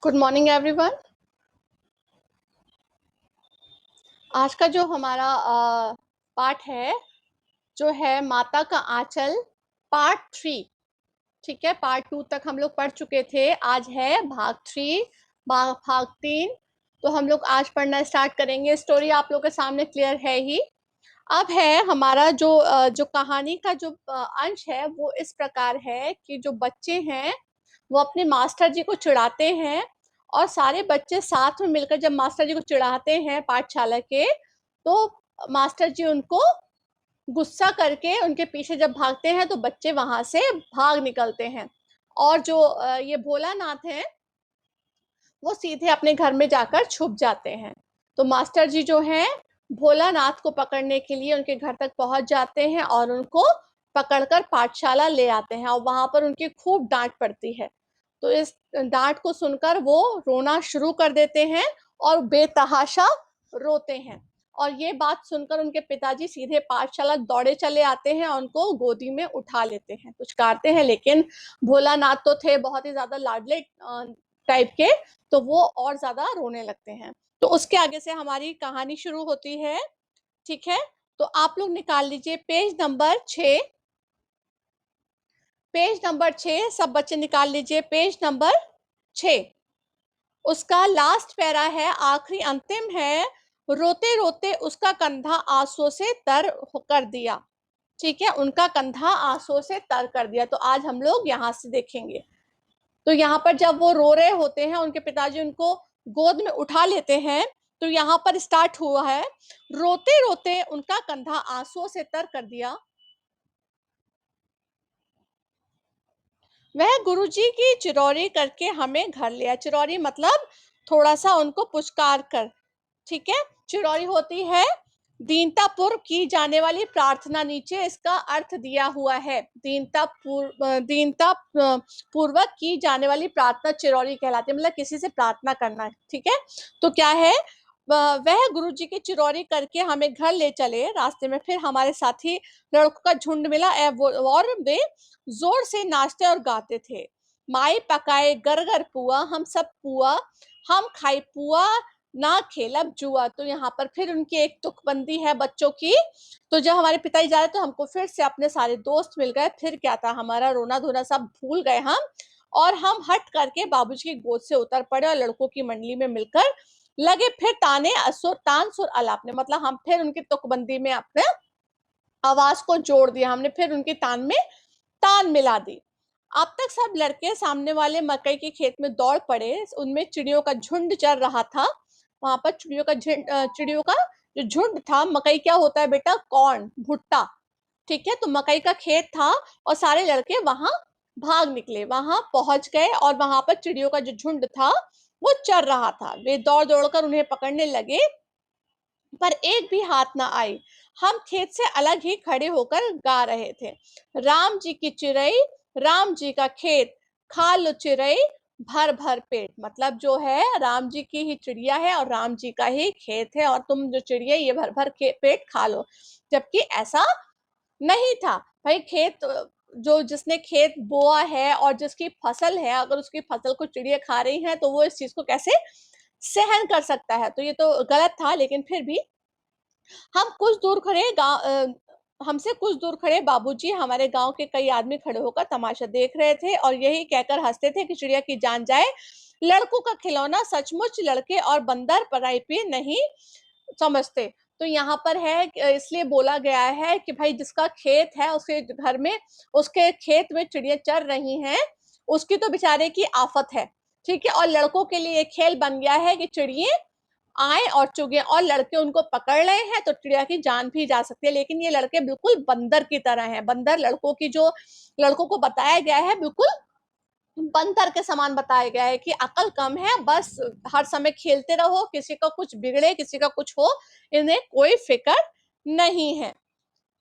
Good morning everyone. आज का जो हमारा पाठ है जो है माता का आंचल पार्ट 3। ठीक है, पार्ट 2 तक हम लोग पढ़ चुके थे। आज है भाग 3, भाग 3। तो हम लोग आज पढ़ना स्टार्ट करेंगे। स्टोरी आप लोग के सामने क्लियर है ही। अब है हमारा जो कहानी का जो अंश है वो इस प्रकार है कि जो बच्चे हैं वो अपने मास्टर जी को चिढ़ाते हैं, और सारे बच्चे साथ में मिलकर जब मास्टर जी को चिढ़ाते हैं पाठशाला के, तो मास्टर जी उनको गुस्सा करके उनके पीछे जब भागते हैं तो बच्चे वहां से भाग निकलते हैं। और जो ये भोलानाथ है वो सीधे अपने घर में जाकर छुप जाते हैं। तो मास्टर जी जो हैं भोलानाथ को पकड़ने के लिए उनके घर तक पहुंच जाते हैं और उनको पकड़कर पाठशाला ले आते हैं, और वहां पर उनकी खूब डांट पड़ती है। तो इस डांट को सुनकर वो रोना शुरू कर देते हैं और बेतहाशा रोते हैं। और ये बात सुनकर उनके पिताजी सीधे पाठशाला दौड़े चले आते हैं और उनको गोदी में उठा लेते हैं, कुछ करते हैं। लेकिन भोलानाथ तो थे बहुत ही ज्यादा लाडले टाइप के, तो वो और ज्यादा रोने लगते हैं। तो उसके आगे से हमारी कहानी शुरू होती है। ठीक है, तो आप लोग निकाल लीजिए पेज नंबर 6। पेज नंबर 6 सब बच्चे निकाल लीजिए, पेज नंबर 6। उसका लास्ट पैरा है, आखिरी अंतिम है। रोते रोते उसका कंधा आंसुओं से तर कर दिया। ठीक है, उनका कंधा आंसुओं से तर कर दिया। तो आज हम लोग यहाँ से देखेंगे। तो यहाँ पर जब वो रो रहे होते हैं, उनके पिताजी उनको गोद में उठा लेते हैं। तो यहाँ पर स्टार्ट हुआ है, रोते रोते उनका कंधा आंसुओं से तर कर दिया। वह गुरुजी की चिरौरी करके हमें घर लिया। चिरौरी मतलब थोड़ा सा उनको पुचकार कर। ठीक है, चिरौरी होती है दीनता पूर्व की जाने वाली प्रार्थना। नीचे इसका अर्थ दिया हुआ है, दीनता पूर्वक की जाने वाली प्रार्थना चिरौरी कहलाती है, मतलब किसी से प्रार्थना करना। ठीक है, तो क्या है, वह गुरुजी की चिरौरी करके हमें घर ले चले। रास्ते में फिर हमारे साथी लड़कों का झुंड मिला और वे जोर से नाचते और गाते थे। माई पकाए गर गर पुआ, हम सब पुआ, हम खाई पुआ, ना खेलब जुआ। तो यहाँ पर फिर उनकी एक तुकबंदी है बच्चों की। तो जब हमारे पिताजी जा रहे तो हमको फिर से अपने सारे दोस्त मिल गए। फिर क्या था, हमारा रोना धोना सब भूल गए हम, और हम हट करके बाबूजी की गोद से उतर पड़े और लड़कों की मंडली में मिलकर लगे फिर ताने असुर तान सुर अलापने। मतलब हम फिर उनकी तुकबंदी में अपने आवाज को जोड़ दिया, हमने फिर उनकी तान में तान मिला दी। अब तक सब लड़के सामने वाले मकई के खेत में दौड़ पड़े। उनमें चिड़ियों का झुंड चल रहा था। वहां पर चिड़ियों का जो झुंड था। मकई क्या होता है बेटा, कॉर्न, भुट्टा। ठीक है, तो मकई का खेत था और सारे लड़के वहां भाग निकले, वहां पहुंच गए, और वहां पर चिड़ियों का जो झुंड था वो चल रहा था। वे दौड़ दौड़कर उन्हें पकड़ने लगे, पर एक भी हाथ ना आई। हम खेत से अलग ही खड़े होकर गा रहे थे, राम जी की चिड़ई, राम जी का खेत, खा लो चिड़ई भर भर पेट। मतलब जो है राम जी की ही चिड़िया है और राम जी का ही खेत है, और तुम जो चिड़िया ये भर भर पेट खा लो। जबकि ऐसा नहीं था भाई। खेत जो जिसने खेत बोआ है और जिसकी फसल है, अगर उसकी फसल को चिड़िया खा रही है तो वो इस चीज को कैसे सहन कर सकता है। तो ये तो गलत था। लेकिन फिर भी हम कुछ दूर खड़े हमसे कुछ दूर खड़े बाबूजी हमारे गांव के कई आदमी खड़े होकर तमाशा देख रहे थे और यही कहकर हंसते थे कि चिड़िया की जान जाए, लड़कों का खिलौना। सचमुच लड़के और बंदर पराई पे नहीं समझते। तो यहाँ पर है इसलिए बोला गया है कि भाई जिसका खेत है उसके घर में, उसके खेत में चिड़िया चर रही हैं, उसकी तो बेचारे की आफत है। ठीक है, और लड़कों के लिए खेल बन गया है कि चिड़िया आए और चुगे, और लड़के उनको पकड़ रहे हैं तो चिड़िया की जान भी जा सकती है। लेकिन ये लड़के बिल्कुल बंदर की तरह हैं। बंदर लड़कों की जो लड़कों को बताया गया है बिल्कुल बंदर के समान बताया गया है कि अकल कम है, बस हर समय खेलते रहो, किसी का कुछ बिगड़े किसी का कुछ हो इन्हें कोई फिक्र नहीं है।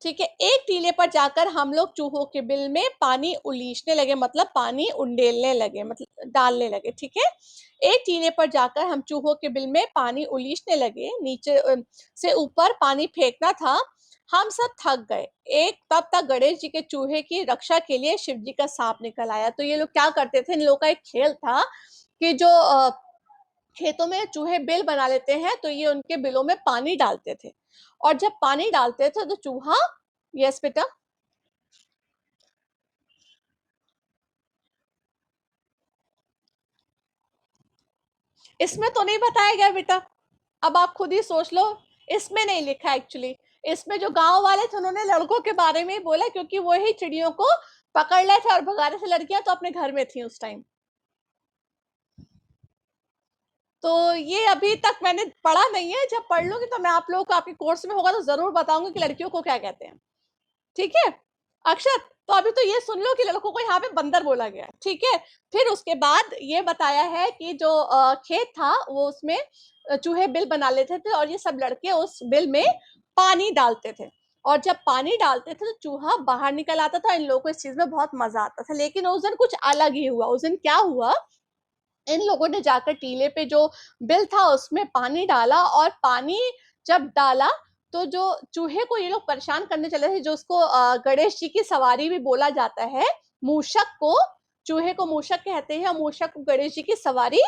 ठीक है, एक टीले पर जाकर हम लोग चूहों के बिल में पानी उलीचने लगे, मतलब पानी उंडेलने लगे, मतलब डालने लगे। ठीक है, एक टीले पर जाकर हम चूहों के बिल में पानी उलीचने लगे। नीचे से ऊपर पानी फेंकना था। हम सब थक गए। एक तब तक गणेश जी के चूहे की रक्षा के लिए शिव जी का सांप निकल आया। तो ये लोग क्या करते थे, इन लोगों का एक खेल था कि जो खेतों में चूहे बिल बना लेते हैं, तो ये उनके बिलों में पानी डालते थे, और जब पानी डालते थे तो चूहा, यस बेटा, इसमें तो नहीं बताया गया बेटा, अब आप खुद ही सोच लो, इसमें नहीं लिखा एक्चुअली। इसमें जो गांव वाले थे उन्होंने लड़कों के बारे में ही बोला, क्योंकि वो ही चिड़ियों को पकड़ ले थे और भगा रहे थे, लड़कियां तो अपने घर में थी उस टाइम। तो ये अभी तक मैंने पढ़ा नहीं है, जब पढ़ लूंगी तो मैं आप लोगों को, आपके कोर्स में होगा तो जरूर बताऊंगी कि लड़कियों को क्या कहते हैं, ठीक है अक्षत? तो अभी तो ये सुन लो कि लड़कों को यहाँ पे बंदर बोला गया, ठीक है। फिर उसके बाद ये बताया है कि जो खेत था वो, उसमें चूहे बिल बना लेते थे, और ये सब लड़के उस बिल में पानी डालते थे, और जब पानी डालते थे तो चूहा बाहर निकल आता था। इन लोगों को इस चीज में बहुत मजा आता था, लेकिन उस दिन कुछ अलग ही हुआ। उस दिन क्या हुआ, इन लोगों ने जाकर टीले पे जो बिल था उसमें पानी डाला, और पानी जब डाला तो जो चूहे को ये लोग परेशान करने चले थे, जो उसको गणेश जी की सवारी भी बोला जाता है, मूषक को, चूहे को मूषक कहते हैं, और मूषक को गणेश जी की सवारी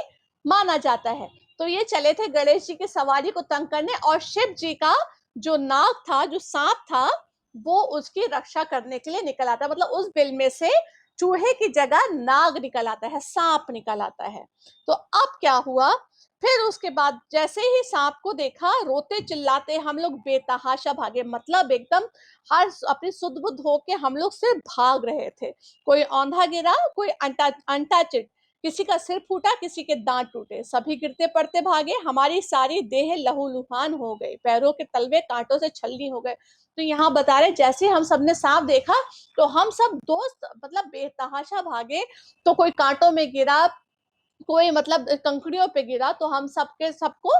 माना जाता है। तो ये चले थे गणेश जी की सवारी को तंग करने, और शिव जी का जो नाग था, जो सांप था, वो उसकी रक्षा करने के लिए निकल आता, मतलब उस बिल में से चूहे की जगह नाग निकल आता है, सांप निकल आता है। तो अब क्या हुआ, फिर उसके बाद जैसे ही सांप को देखा, रोते चिल्लाते हम लोग बेतहाशा भागे, मतलब एकदम हर अपनी सुध बुध होके हम लोग सिर्फ भाग रहे थे। कोई औंधा गिरा, कोई अंटा अंटा चिट, किसी का सिर फूटा, किसी के दांत टूटे, सभी गिरते पड़ते भागे, हमारी सारी देह लहूलुहान हो गई, पैरों के तलवे कांटों से छलनी हो गए। तो यहाँ बता रहे, जैसे हम सबने सांप देखा तो हम सब दोस्त मतलब बेतहाशा भागे, तो कोई कांटों में गिरा, कोई मतलब कंकड़ियों पे गिरा, तो हम सबके सबको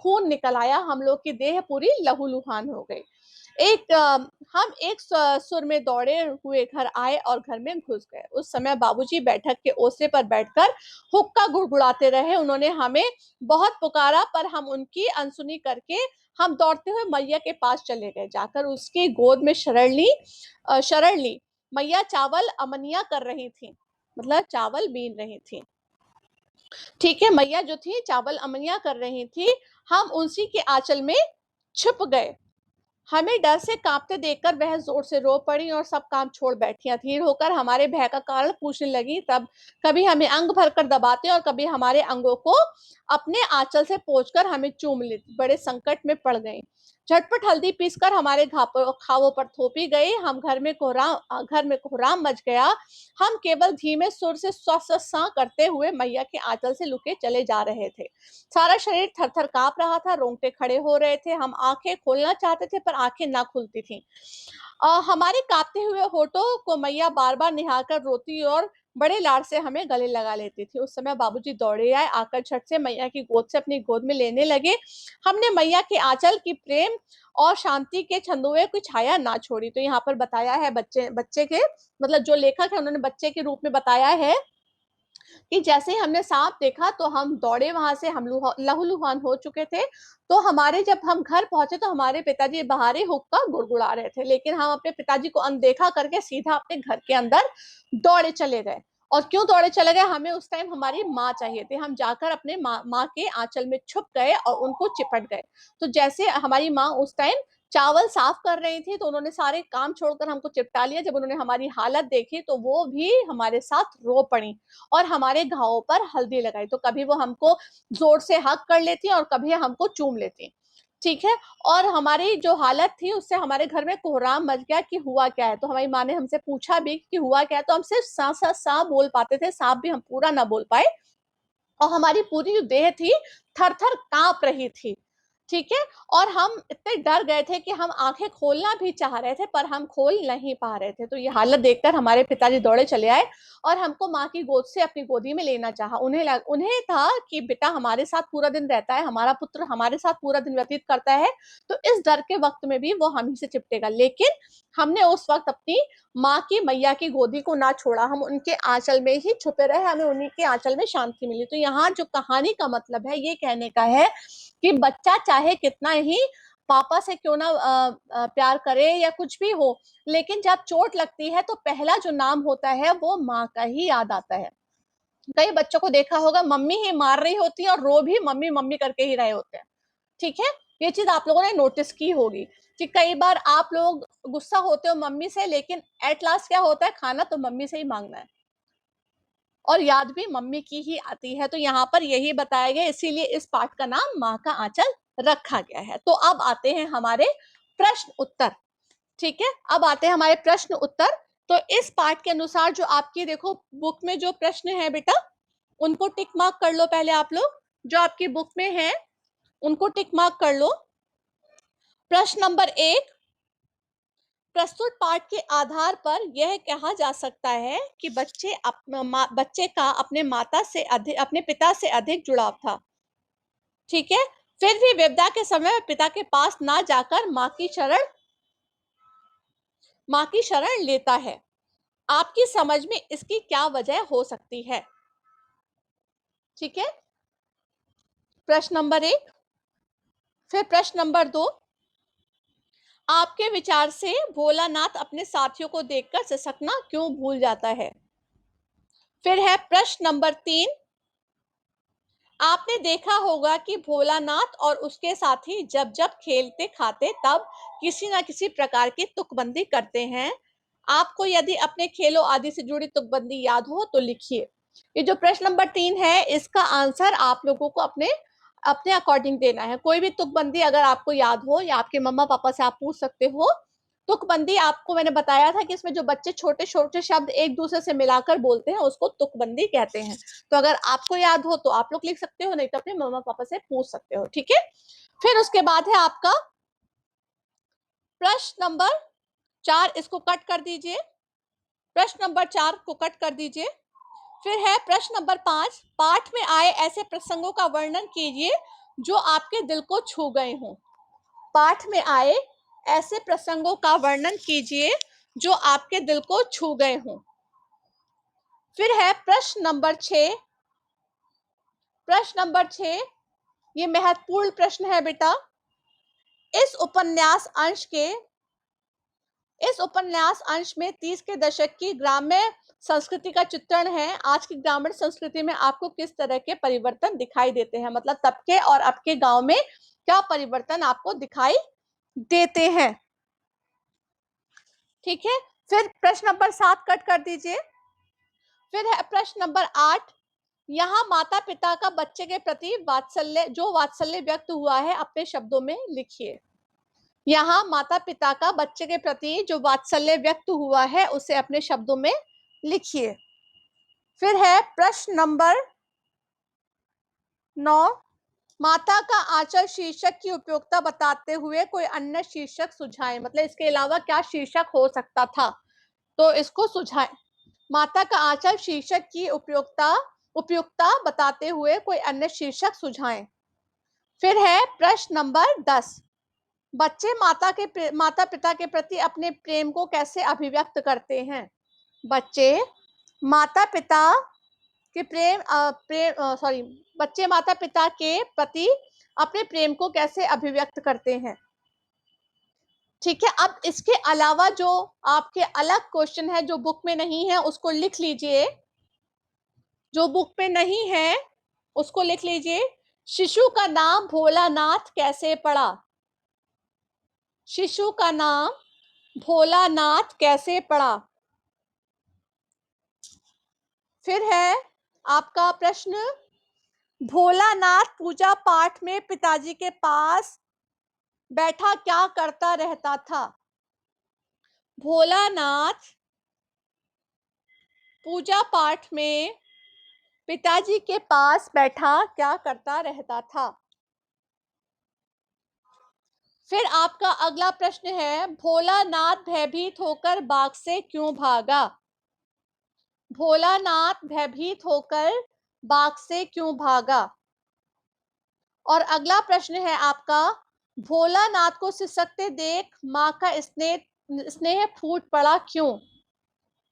खून निकल आया, हम लोग की देह पूरी लहूलुहान हो गई। एक हम एक सुर में दौड़े हुए घर आए और घर में घुस गए। उस समय बाबूजी बैठक के ओसरे पर बैठकर हुक्का गुड़गुड़ाते रहे। उन्होंने हमें बहुत पुकारा, पर हम उनकी अनसुनी करके हम दौड़ते हुए मैया के पास चले गए, जाकर उसकी गोद में शरण ली। मैया चावल अमनिया कर रही थी, मतलब चावल बीन रही थी, ठीक है। मैया जो थी चावल अमनिया कर रही थी, हम उसी के आंचल में छिप गए। हमें डर से कांपते देखकर वह जोर से रो पड़ी और सब काम छोड़ बैठी। अधीर होकर हमारे भय का कारण पूछने लगी, तब कभी हमें अंग भरकर दबाते और कभी हमारे अंगों को अपने आंचल से पोंछकर हमें चूम लेती। बड़े संकट में पड़ गई। झटपट हल्दी पीसकर हमारे घावों पर थोपी गई। घर में कोहराम मच गया। हम केवल धीमे सुर से सा करते हुए मैया के आंचल से लुके चले जा रहे थे। सारा शरीर थर थर कांप रहा था, रोंगटे खड़े हो रहे थे। हम आंखें खोलना चाहते थे पर आंखें ना खुलती थी। हमारे कांपते हुए होठों को मैया बार बार निहारकर रोती और बड़े लाड से हमें गले लगा लेती थी। उस समय बाबूजी दौड़े आए, आकर झट से मैया की गोद से अपनी गोद में लेने लगे। हमने मैया के आंचल की प्रेम और शांति के छंदुए की छाया ना छोड़ी। तो यहाँ पर बताया है बच्चे बच्चे के, मतलब जो लेखक है उन्होंने बच्चे के रूप में बताया है कि जैसे ही हमने सांप देखा तो हम दौड़े वहां से, हम लहूलुहान हो चुके थे। तो हमारे जब हम घर पहुंचे तो हमारे पिताजी बाहरी हुक्का गुड़गुड़ा रहे थे, लेकिन हम अपने पिताजी को अनदेखा करके सीधा अपने घर के अंदर दौड़े चले गए। और क्यों दौड़े चले गए, हमें उस टाइम हमारी माँ चाहिए थी। हम जाकर अपने माँ के आंचल में छुप गए और उनको चिपट गए। तो जैसे हमारी माँ उस टाइम चावल साफ कर रही थी, तो उन्होंने सारे काम छोड़कर हमको चिपटा लिया। जब उन्होंने हमारी हालत देखी तो वो भी हमारे साथ रो पड़ी और हमारे घावों पर हल्दी लगाई। तो कभी वो हमको जोर से हक कर लेती और कभी हमको चूम लेती, ठीक है। और हमारी जो हालत थी उससे हमारे घर में कोहराम मच गया कि हुआ क्या है। तो हमारी माँ ने हमसे पूछा भी कि हुआ क्या है, तो हम सिर्फ सा सा सा बोल पाते थे, सांप भी हम पूरा ना बोल पाए। और हमारी पूरी जो देह थी थर थर कांप रही थी, ठीक है। और हम इतने डर गए थे कि हम आंखें खोलना भी चाह रहे थे पर हम खोल नहीं पा रहे थे। तो ये हालत देखकर हमारे पिताजी दौड़े चले आए और हमको माँ की गोद से अपनी गोदी में लेना चाहा। उन्हें था कि बेटा हमारे साथ पूरा दिन रहता है, हमारा पुत्र हमारे साथ पूरा दिन व्यतीत करता है, तो इस डर के वक्त में भी वो हम ही से चिपटेगा। लेकिन हमने उस वक्त अपनी माँ की मैया की गोदी को ना छोड़ा, हम उनके आंचल में ही छुपे रहे, हमें उन्हीं के आंचल में शांति मिली। तो यहाँ जो कहानी का मतलब है ये कहने का है कि बच्चा चाहे कितना ही पापा से क्यों ना प्यार करे या कुछ भी हो, लेकिन जब चोट लगती है तो पहला जो नाम होता है वो माँ का ही याद आता है। कई बच्चों को देखा होगा मम्मी ही मार रही होती है और रो भी मम्मी मम्मी करके ही रहे होते हैं, ठीक है। ये चीज आप लोगों ने नोटिस की होगी कि कई बार आप लोग गुस्सा होते हो मम्मी से, लेकिन एट लास्ट क्या होता है, खाना तो मम्मी से ही मांगना है और याद भी मम्मी की ही आती है। तो यहाँ पर यही बताया गया, इसीलिए इस पाठ का नाम माँ का आंचल रखा गया है। तो अब आते हैं हमारे प्रश्न उत्तर, ठीक है। अब आते हैं हमारे प्रश्न उत्तर। तो इस पाठ के अनुसार जो आपकी देखो बुक में जो प्रश्न है बेटा, उनको टिक मार्क कर लो पहले आप लोग, जो आपकी बुक में है उनको टिक मार्क कर लो। प्रश्न नंबर 1, प्रस्तुत पाठ के आधार पर यह कहा जा सकता है कि बच्चे का अपने पिता से अधिक जुड़ाव था, ठीक है। फिर भी विपदा के समय पिता के पास ना जाकर माँ की शरण लेता है। आपकी समझ में इसकी क्या वजह हो सकती है, ठीक है। प्रश्न नंबर 1। फिर प्रश्न नंबर 2, आपके विचार से भोलानाथ अपने साथियों को देखकर सिसकना क्यों भूल जाता है। फिर है प्रश्न नंबर 3, आपने देखा होगा कि भोलानाथ और उसके साथी जब जब खेलते खाते तब किसी ना किसी प्रकार की तुकबंदी करते हैं। आपको यदि अपने खेलों आदि से जुड़ी तुकबंदी याद हो तो लिखिए। ये जो प्रश्न नंबर 3 है, इसका आंसर आप लोगों को अपने अपने अकॉर्डिंग देना है। कोई भी तुकबंदी अगर आपको याद हो या आपके मम्मा पापा से आप पूछ सकते हो। तुकबंदी आपको मैंने बताया था कि इसमें जो बच्चे छोटे छोटे शब्द एक दूसरे से मिलाकर बोलते हैं उसको तुकबंदी कहते हैं। तो अगर आपको याद हो तो आप लोग लिख सकते हो, नहीं तो अपने मम्मा पापा से पूछ सकते हो, ठीक है। फिर उसके बाद है आपका प्रश्न नंबर 4, इसको कट कर दीजिए। प्रश्न नंबर 4 को कट कर दीजिए। फिर है प्रश्न नंबर 5, पाठ में आए ऐसे प्रसंगों का वर्णन कीजिए जो आपके दिल को छू गए हों। पाठ में आए ऐसे प्रसंगों का वर्णन कीजिए जो आपके दिल को छू गए हों। फिर है प्रश्न नंबर 6। प्रश्न नंबर 6, ये महत्वपूर्ण प्रश्न है बेटा। इस उपन्यास अंश में 30 के दशक की ग्राम्य संस्कृति का चित्रण है। आज की ग्रामीण संस्कृति में आपको किस तरह के परिवर्तन दिखाई देते हैं, मतलब तब के और अब के गांव में क्या परिवर्तन आपको दिखाई देते हैं, ठीक है। फिर प्रश्न नंबर 7 कट कर दीजिए। फिर है प्रश्न नंबर 8, यहाँ माता पिता का बच्चे के प्रति वात्सल्य व्यक्त हुआ है अपने शब्दों में लिखिए। यहाँ माता पिता का बच्चे के प्रति जो वात्सल्य व्यक्त हुआ है उसे अपने शब्दों में लिखिए। फिर है प्रश्न नंबर 9, माता का आंचल शीर्षक की उपयोगिता बताते हुए कोई अन्य शीर्षक सुझाएं, मतलब इसके अलावा क्या शीर्षक हो सकता था, तो इसको सुझाएं। माता का आंचल शीर्षक की उपयुक्तता बताते हुए कोई अन्य शीर्षक सुझाएं। फिर है प्रश्न नंबर 10, बच्चे माता पिता के प्रति अपने प्रेम को कैसे अभिव्यक्त करते हैं। बच्चे माता पिता के बच्चे माता पिता के प्रति अपने प्रेम को कैसे अभिव्यक्त करते हैं, ठीक है। अब इसके अलावा जो आपके अलग क्वेश्चन है जो बुक में नहीं है उसको लिख लीजिए। जो बुक में नहीं है उसको लिख लीजिए। शिशु का नाम भोलानाथ कैसे पड़ा। शिशु का नाम भोलानाथ कैसे पड़ा। फिर है आपका प्रश्न, भोलानाथ पूजा पाठ में पिताजी के पास बैठा क्या करता रहता था। भोलानाथ पूजा पाठ में पिताजी के पास बैठा क्या करता रहता था। फिर आपका अगला प्रश्न है, भोलानाथ भयभीत होकर बाग से क्यों भागा। भोलानाथ भयभीत होकर बाग से क्यों भागा। और अगला प्रश्न है आपका, भोलानाथ को सिसकते देख माँ का स्नेह फूट पड़ा क्यों।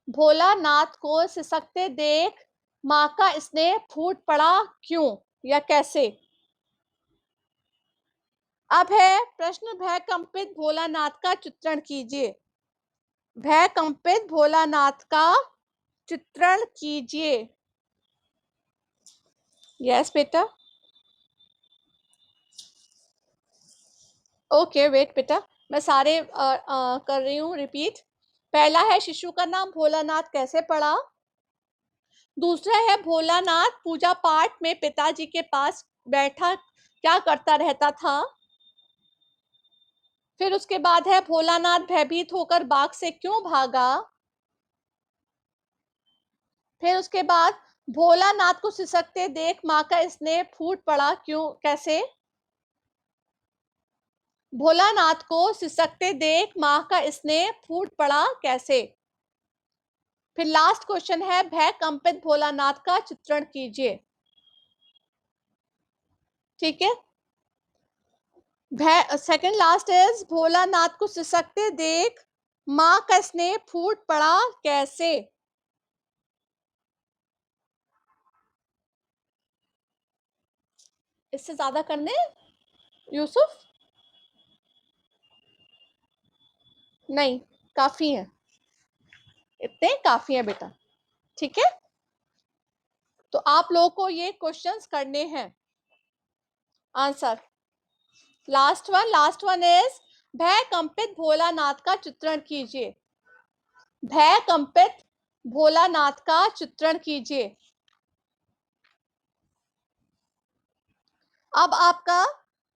भोलानाथ को सिसकते देख माँ का स्नेह फूट पड़ा क्यों या कैसे। अब है प्रश्न, भय कंपित भोलानाथ का चित्रण कीजिए। भय कंपित भोलानाथ का चित्रण कीजिए। यस बेटा। ओके वेट बेटा, मैं सारे कर रही हूँ रिपीट। पहला है शिशु का नाम भोलानाथ कैसे पड़ा। दूसरा है भोलानाथ पूजा पाठ में पिताजी के पास बैठा क्या करता रहता था। फिर उसके बाद है भोलानाथ भयभीत होकर बाग से क्यों भागा। फिर उसके बाद भोलानाथ को सिसकते देख माँ का स्नेह फूट पड़ा क्यों कैसे। भोलानाथ को सिसकते देख माँ का स्नेह फूट पड़ा कैसे। फिर लास्ट क्वेश्चन है भय कंपित भोलानाथ का चित्रण कीजिए। ठीक है, भय सेकंड लास्ट इज भोलानाथ को सिसकते देख माँ का स्नेह फूट पड़ा कैसे। इससे ज्यादा करने यूसुफ नहीं, काफी है, इतने काफी है बेटा। ठीक है, तो आप लोगों को ये क्वेश्चंस करने हैं। आंसर लास्ट वन इज भय कंपित भोलानाथ का चित्रण कीजिए। भय कंपित भोलानाथ का चित्रण कीजिए। अब आपका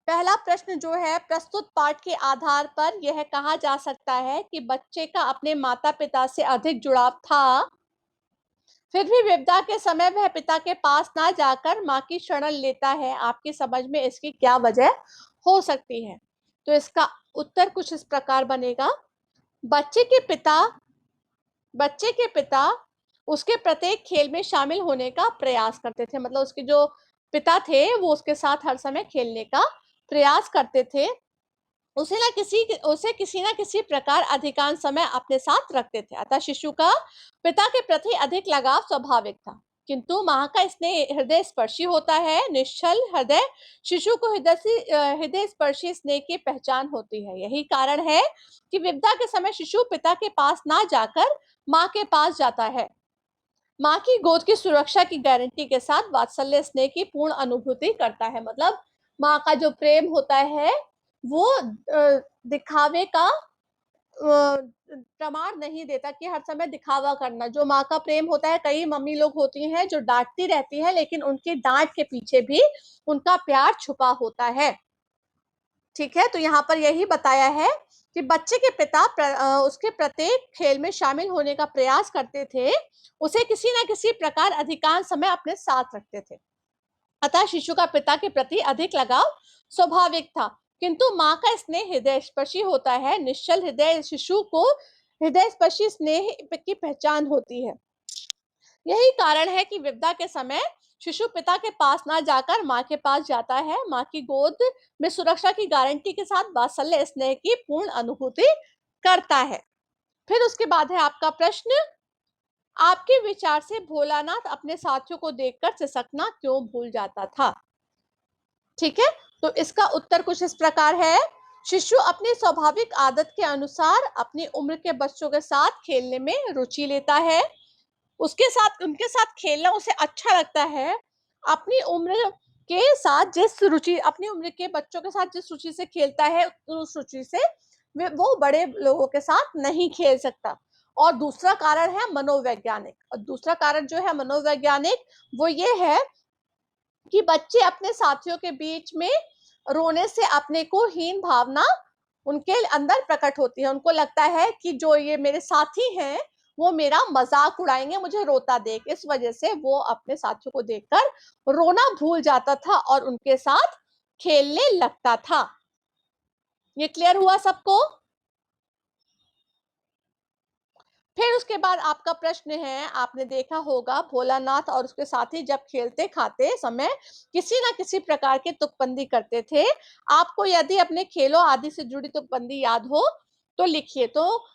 पहला प्रश्न जो है प्रस्तुत पाठ के आधार पर यह कहा जा सकता है कि बच्चे का अपने माता पिता से अधिक जुड़ाव था, फिर भी विपदा के समय वह पिता के पास ना जाकर माँ की शरण लेता है। आपकी समझ में इसकी क्या वजह हो सकती है। तो इसका उत्तर कुछ इस प्रकार बनेगा। बच्चे के पिता उसके प्रत्येक खेल में शामिल होने का प्रयास करते थे। मतलब उसके जो पिता थे वो उसके साथ हर समय खेलने का प्रयास करते थे। उसे किसी ना किसी प्रकार अधिकांश समय अपने साथ रखते थे। अतः शिशु का पिता के प्रति अधिक लगाव स्वाभाविक था। किंतु माँ का स्नेह हृदय स्पर्शी होता है। निश्चल हृदय शिशु को हृदय स्पर्शी स्नेह की पहचान होती है। यही कारण है कि विपदा के समय शिशु पिता के पास ना जाकर माँ के पास जाता है। माँ की गोद की सुरक्षा की गारंटी के साथ वात्सल्य स्नेह की पूर्ण अनुभूति करता है। मतलब माँ का जो प्रेम होता है वो दिखावे का प्रमाण नहीं देता कि हर समय दिखावा करना। जो माँ का प्रेम होता है, कई मम्मी लोग होती हैं जो डांटती रहती है लेकिन उनकी डांट के पीछे भी उनका प्यार छुपा होता है। ठीक है, तो यहाँ पर यही बताया है कि बच्चे के पिता उसके प्रत्येक खेल में शामिल होने का प्रयास करते थे। उसे किसी न किसी प्रकार अधिकांश समय अपने साथ रखते थे। अतः शिशु का पिता के प्रति अधिक लगाव स्वाभाविक था। किंतु माँ का स्नेह हृदय स्पर्शी होता है। निश्चल हृदय शिशु को हृदय स्पर्शी स्नेह की पहचान होती है। यही कारण है कि विपदा के समय शिशु पिता के पास ना जाकर माँ के पास जाता है। माँ की गोद में सुरक्षा की गारंटी के साथ वात्सल्य स्नेह की पूर्ण अनुभूति करता है। फिर उसके बाद है आपका प्रश्न, आपके विचार से भोलानाथ अपने साथियों को देखकर सिसकना क्यों भूल जाता था। ठीक है, तो इसका उत्तर कुछ इस प्रकार है। शिशु अपनी स्वाभाविक आदत के अनुसार अपनी उम्र के बच्चों के साथ खेलने में रुचि लेता है। उनके साथ खेलना उसे अच्छा लगता है। अपनी उम्र अपनी उम्र के बच्चों के साथ जिस रुचि से खेलता है उस रुचि से वो बड़े लोगों के साथ नहीं खेल सकता। और दूसरा कारण है मनोवैज्ञानिक। और दूसरा कारण जो है मनोवैज्ञानिक वो ये है कि बच्चे अपने साथियों के बीच में रोने से अपने को हीन भावना उनके अंदर प्रकट होती है। उनको लगता है कि जो ये मेरे साथी हैं वो मेरा मजाक उड़ाएंगे मुझे रोता देख। इस वजह से वो अपने साथियों को देखकर रोना भूल जाता था और उनके साथ खेलने लगता था। ये क्लियर हुआ सबको। फिर उसके बाद आपका प्रश्न है, आपने देखा होगा भोलानाथ और उसके साथी जब खेलते खाते समय किसी ना किसी प्रकार के तुकबंदी करते थे। आपको यदि अपने खेलों आदि से जुड़ी तुकबंदी याद हो तो लिखिए। तो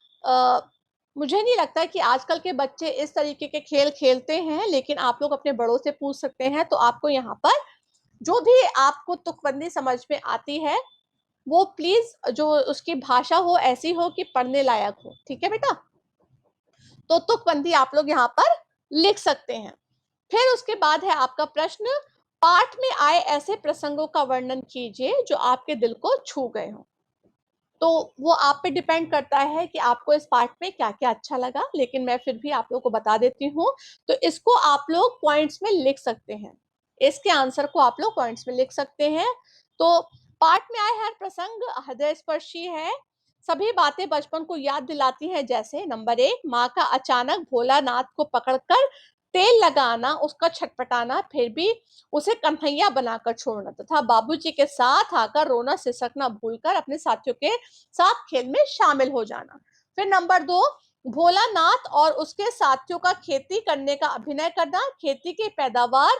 मुझे नहीं लगता कि आजकल के बच्चे इस तरीके के खेल खेलते हैं, लेकिन आप लोग अपने बड़ों से पूछ सकते हैं। तो आपको यहाँ पर जो भी आपको तुकबंदी समझ में आती है वो प्लीज जो उसकी भाषा हो ऐसी हो कि पढ़ने लायक हो। ठीक है बेटा, तो तुकबंदी आप लोग यहाँ पर लिख सकते हैं। फिर उसके बाद है आपका प्रश्न, पाठ में आए ऐसे प्रसंगों का वर्णन कीजिए जो आपके दिल को छू गए हों। तो वो आप पे डिपेंड करता है कि आपको इस पार्ट में क्या-क्या अच्छा लगा, लेकिन मैं फिर भी आप लोगों को बता देती हूँ। तो इसको आप लोग पॉइंट्स में लिख सकते हैं। इसके आंसर को आप लोग पॉइंट्स में लिख सकते हैं। तो पाठ में आए हर प्रसंग हृदयस्पर्शी है। सभी बातें बचपन को याद दिलाती हैं, जैसे नंबर 1 माँ का अचानक भोलानाथ को पकड़कर तेल लगाना, उसका छटपटाना, फिर भी उसे कन्हैया बनाकर छोड़ना तथा बाबूजी के साथ आकर रोना सिसकना भूलकर अपने साथियों के साथ खेल में शामिल हो जाना। फिर नंबर 2 भोलानाथ और उसके साथियों का खेती करने का अभिनय करना, खेती की पैदावार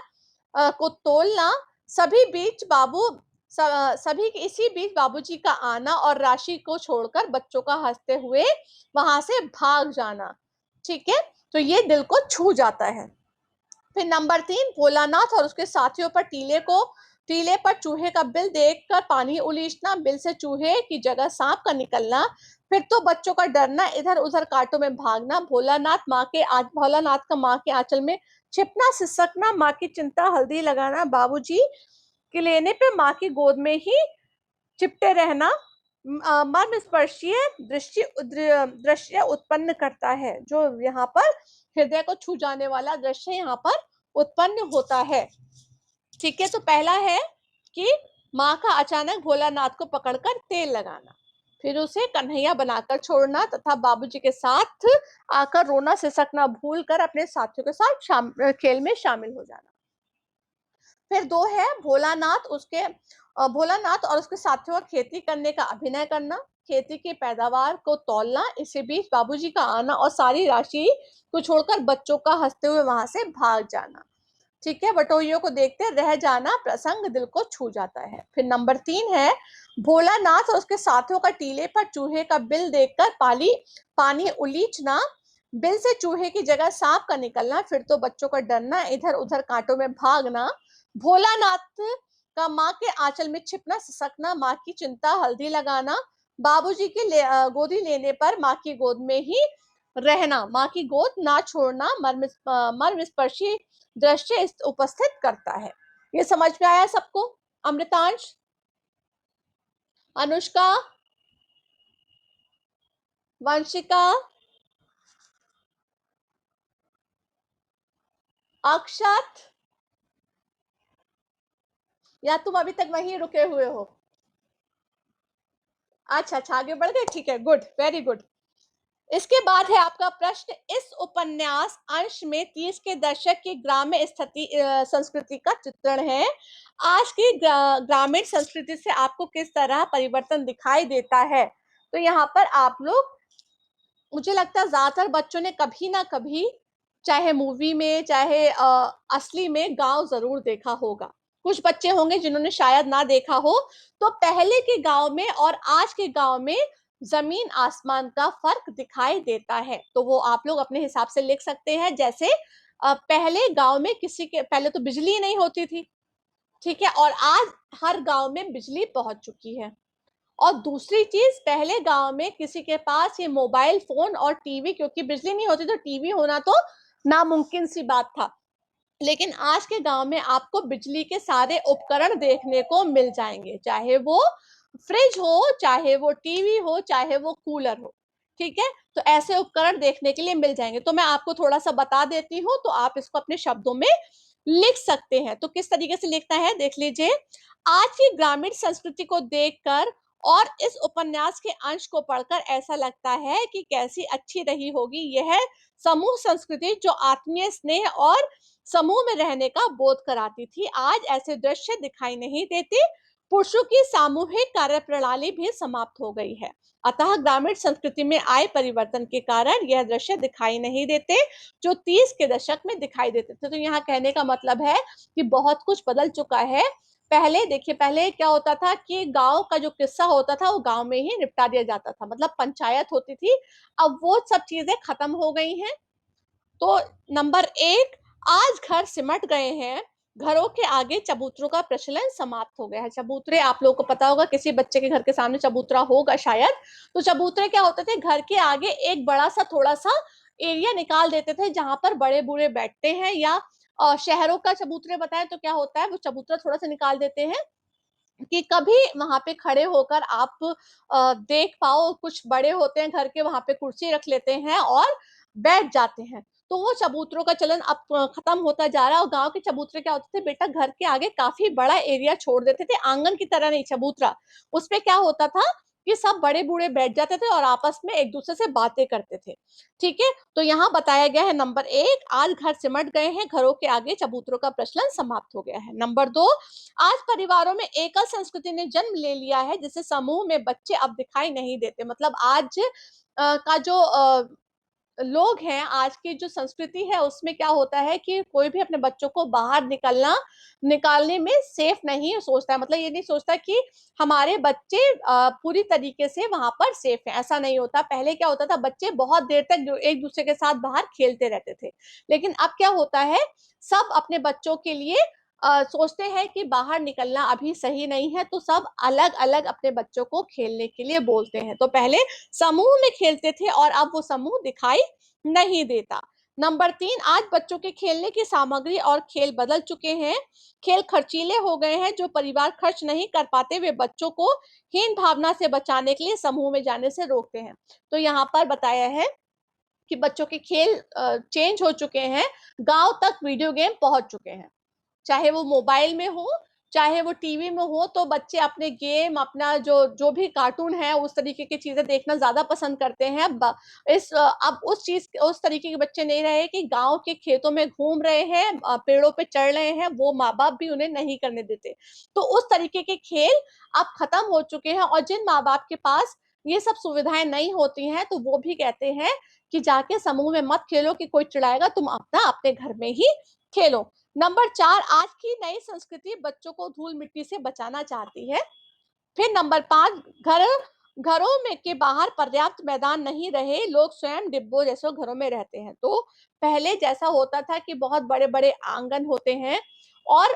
को तोलना, सभी बीच बाबू सभी के इसी बीच बाबूजी का आना और राशि को छोड़कर बच्चों का हंसते हुए वहां से भाग जाना। ठीक है, तो ये दिल को छू जाता है। फिर नंबर 3 भोलानाथ और उसके साथियों पर टीले पर चूहे का बिल देखकर पानी उलीचना, बिल से चूहे की जगह सांप का निकलना, फिर तो बच्चों का डरना, इधर उधर कांटों में भागना, भोलानाथ का माँ के आंचल में छिपना, सिसकना, माँ की चिंता, हल्दी लगाना, बाबूजी के लेने पे माँ की गोद में ही चिपटे रहना, मर्म स्पर्शीय दृश्य उत्पन्न करता है। जो यहाँ पर हृदय को छू जाने वाला दृश्य यहाँ पर उत्पन्न होता है। ठीक है, तो पहला है कि माँ का अचानक भोलानाथ को पकड़कर तेल लगाना, फिर उसे कन्हैया बनाकर छोड़ना तथा बाबूजी के साथ आकर रोना सिसकना भूल कर अपने साथियों के साथ खेल में शामिल हो जाना। फिर 2 है भोलानाथ और उसके साथियों का खेती करने का अभिनय करना, खेती की पैदावार को तौलना, इसी बीच बाबूजी का आना और सारी राशि को छोड़कर बच्चों का हंसते हुए वहां से भाग जाना। ठीक है, बटोहियों को देखते रह जाना, प्रसंग दिल को छू जाता है। फिर नंबर 3 है भोलानाथ और उसके साथियों का टीले पर चूहे का बिल देखकर पानी उलीचना, बिल से चूहे की जगह सांप का निकलना, फिर तो बच्चों का डरना, इधर उधर कांटों में भागना, भोलानाथ का माँ के आंचल में छिपना, सिसकना, माँ की चिंता, हल्दी लगाना, बाबूजी की गोदी लेने पर माँ की गोद में ही रहना, माँ की गोद ना छोड़ना, मर्म स्पर्शी दृश्य उपस्थित करता है। ये समझ में आया सबको? अमृतांश, अनुष्का, वंशिका, अक्षत, या तुम अभी तक वहीं रुके हुए हो? अच्छा अच्छा, आगे बढ़ गए, ठीक है, गुड, वेरी गुड। इसके बाद है आपका प्रश्न, इस उपन्यास अंश में 30 के दशक की ग्राम्य स्थिति संस्कृति का चित्रण है। आज की ग्रामीण संस्कृति से आपको किस तरह परिवर्तन दिखाई देता है? तो यहाँ पर आप लोग, मुझे लगता है ज्यादातर बच्चों ने कभी ना कभी, चाहे मूवी में चाहे असली में, गांव जरूर देखा होगा। कुछ बच्चे होंगे जिन्होंने शायद ना देखा हो। तो पहले के गांव में और आज के गांव में जमीन आसमान का फर्क दिखाई देता है। तो वो आप लोग अपने हिसाब से लिख सकते हैं। जैसे पहले गांव में पहले तो बिजली नहीं होती थी, ठीक है, और आज हर गांव में बिजली पहुंच चुकी है। और दूसरी चीज, पहले गांव में किसी के पास ये मोबाइल फोन और टीवी, क्योंकि बिजली नहीं होती तो टीवी होना तो नामुमकिन सी बात था, लेकिन आज के गांव में आपको बिजली के सारे उपकरण देखने को मिल जाएंगे, चाहे वो फ्रिज हो, चाहे वो टीवी हो, चाहे वो कूलर हो। ठीक है, तो ऐसे उपकरण देखने के लिए मिल जाएंगे। तो मैं आपको थोड़ा सा बता देती हूँ, तो आप इसको अपने शब्दों में लिख सकते हैं। तो किस तरीके से लिखना है देख लीजिए। आज की ग्रामीण संस्कृति को देखकर और इस उपन्यास के अंश को पढ़कर ऐसा लगता है कि कैसी अच्छी रही होगी यह समूह संस्कृति, जो आत्मीय स्नेह और समूह में रहने का बोध कराती थी। आज ऐसे दृश्य दिखाई नहीं देते। पुरुषों की सामूहिक कार्यप्रणाली भी समाप्त हो गई है, अतः ग्रामीण संस्कृति में आए परिवर्तन के कारण यह दृश्य दिखाई नहीं देते जो 30 के दशक में दिखाई देते थे। तो यहाँ कहने का मतलब है कि बहुत कुछ बदल चुका है। पहले देखिए, पहले क्या होता था कि गांव का जो किस्सा होता था वो गांव में ही निपटा दिया जाता था, मतलब पंचायत होती थी। अब वो सब चीजें खत्म हो गई हैं। तो नंबर 1, आज घर सिमट गए हैं, घरों के आगे चबूतरों का प्रचलन समाप्त हो गया है। चबूतरे आप लोगों को पता होगा, किसी बच्चे के घर के सामने चबूतरा होगा शायद। तो चबूतरे क्या होते थे, घर के आगे एक बड़ा सा थोड़ा सा एरिया निकाल देते थे जहां पर बड़े बूढ़े बैठते हैं, या शहरों का चबूतरे बताएं तो क्या होता है, वो चबूतरा थोड़ा सा निकाल देते हैं कि कभी वहां पे खड़े होकर आप देख पाओ, कुछ बड़े होते हैं घर के, वहां पे कुर्सी रख लेते हैं और बैठ जाते हैं। तो वो चबूतरों का चलन अब खत्म होता जा रहा है। और गांव के चबूतरे क्या होते थे बेटा, घर के आगे काफी बड़ा एरिया छोड़ देते थे, आंगन की तरह नहीं, चबूतरा। उसमें क्या होता था कि सब बड़े बूढ़े बैठ जाते थे और आपस में एक दूसरे से बातें करते थे। ठीक है, तो यहाँ बताया गया है नंबर 1, आज घर सिमट गए हैं, घरों के आगे चबूतरों का प्रचलन समाप्त हो गया है। नंबर 2, आज परिवारों में एकल संस्कृति ने जन्म ले लिया है, जिससे समूह में बच्चे अब दिखाई नहीं देते। मतलब आज का जो लोग हैं, आज की जो संस्कृति है उसमें क्या होता है कि कोई भी अपने बच्चों को बाहर निकालने में सेफ नहीं सोचता है। मतलब ये नहीं सोचता कि हमारे बच्चे पूरी तरीके से वहां पर सेफ है, ऐसा नहीं होता। पहले क्या होता था, बच्चे बहुत देर तक एक दूसरे के साथ बाहर खेलते रहते थे, लेकिन अब क्या होता है, सब अपने बच्चों के लिए सोचते हैं कि बाहर निकलना अभी सही नहीं है, तो सब अलग अलग अपने बच्चों को खेलने के लिए बोलते हैं। तो पहले समूह में खेलते थे और अब वो समूह दिखाई नहीं देता। नंबर 3, आज बच्चों के खेलने की सामग्री और खेल बदल चुके हैं। खेल खर्चीले हो गए हैं, जो परिवार खर्च नहीं कर पाते वे बच्चों को हीन भावना से बचाने के लिए समूह में जाने से रोकते हैं। तो यहाँ पर बताया है कि बच्चों के खेल चेंज हो चुके हैं, गांव तक वीडियो गेम पहुंच चुके हैं, चाहे वो मोबाइल में हो चाहे वो टीवी में हो। तो बच्चे अपने गेम, अपना जो जो भी कार्टून है, उस तरीके की चीजें देखना ज्यादा पसंद करते हैं। अब उस तरीके के बच्चे नहीं रहे कि गांव के खेतों में घूम रहे हैं, पेड़ों पे चढ़ रहे हैं, वो माँ बाप भी उन्हें नहीं करने देते। तो उस तरीके के खेल अब खत्म हो चुके हैं, और जिन माँ बाप के पास ये सब सुविधाएं नहीं होती हैं, तो वो भी कहते हैं कि जाके समूह में मत खेलो कि कोई चिढ़ाएगा, तुम अपना अपने घर में ही खेलो। नंबर 4, आज की नई संस्कृति बच्चों को धूल मिट्टी से बचाना चाहती है। फिर नंबर 5, घरों में के बाहर पर्याप्त मैदान नहीं रहे, लोग स्वयं डिब्बों जैसे घरों में रहते हैं। तो पहले जैसा होता था कि बहुत बड़े बड़े आंगन होते हैं और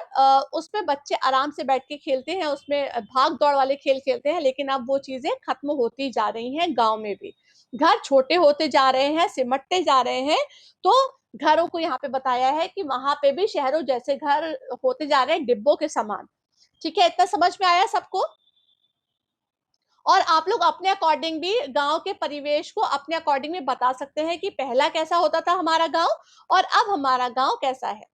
उसमें बच्चे आराम से बैठ के खेलते हैं, उसमें भाग दौड़ वाले खेल खेलते हैं, लेकिन अब वो चीजें खत्म होती जा रही हैं। गांव में भी घर छोटे होते जा रहे हैं, सिमटते जा रहे हैं। तो घरों को यहाँ पे बताया है कि वहां पे भी शहरों जैसे घर होते जा रहे हैं, डिब्बों के समान। ठीक है, इतना समझ में आया सबको? और आप लोग अपने अकॉर्डिंग भी गांव के परिवेश को अपने अकॉर्डिंग में बता सकते हैं कि पहला कैसा होता था हमारा गांव और अब हमारा गांव कैसा है।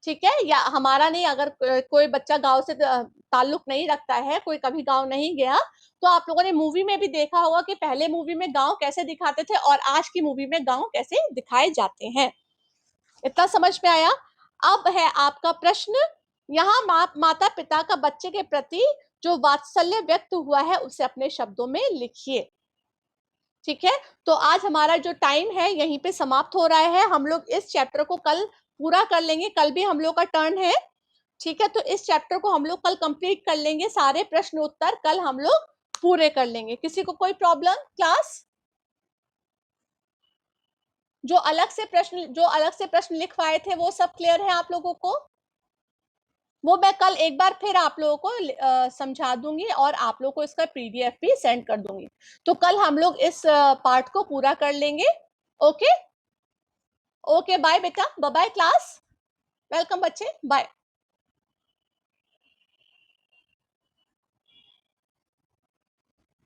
ठीक है, या हमारा नहीं, अगर कोई बच्चा गांव से ताल्लुक नहीं रखता है, कोई कभी गांव नहीं गया, तो आप लोगों ने मूवी में भी देखा होगा कि पहले मूवी में गांव कैसे दिखाते थे और आज की मूवी में गांव कैसे दिखाए जाते हैं। इतना समझ में आया? अब है आपका प्रश्न। यहाँ माता पिता का बच्चे के प्रति जो वात्सल्य व्यक्त हुआ है उसे अपने शब्दों में लिखिए। ठीक है, तो आज हमारा जो टाइम है यहीं पे समाप्त हो रहा है। हम लोग इस चैप्टर को कल पूरा कर लेंगे, कल भी हम लोग का टर्न है। ठीक है, तो इस चैप्टर को हम लोग कल कंप्लीट कर लेंगे, सारे प्रश्न उत्तर कल हम लोग पूरे कर लेंगे। किसी को कोई प्रॉब्लम क्लास? जो अलग से प्रश्न लिखवाए थे वो सब क्लियर है आप लोगों को? वो मैं कल एक बार फिर आप लोगों को समझा दूंगी और आप लोगों को इसका पीडीएफ भी सेंड कर दूंगी। तो कल हम लोग इस पार्ट को पूरा कर लेंगे। ओके, ओके, बाय बेटा, बाय बाय क्लास, वेलकम बच्चे, बाय।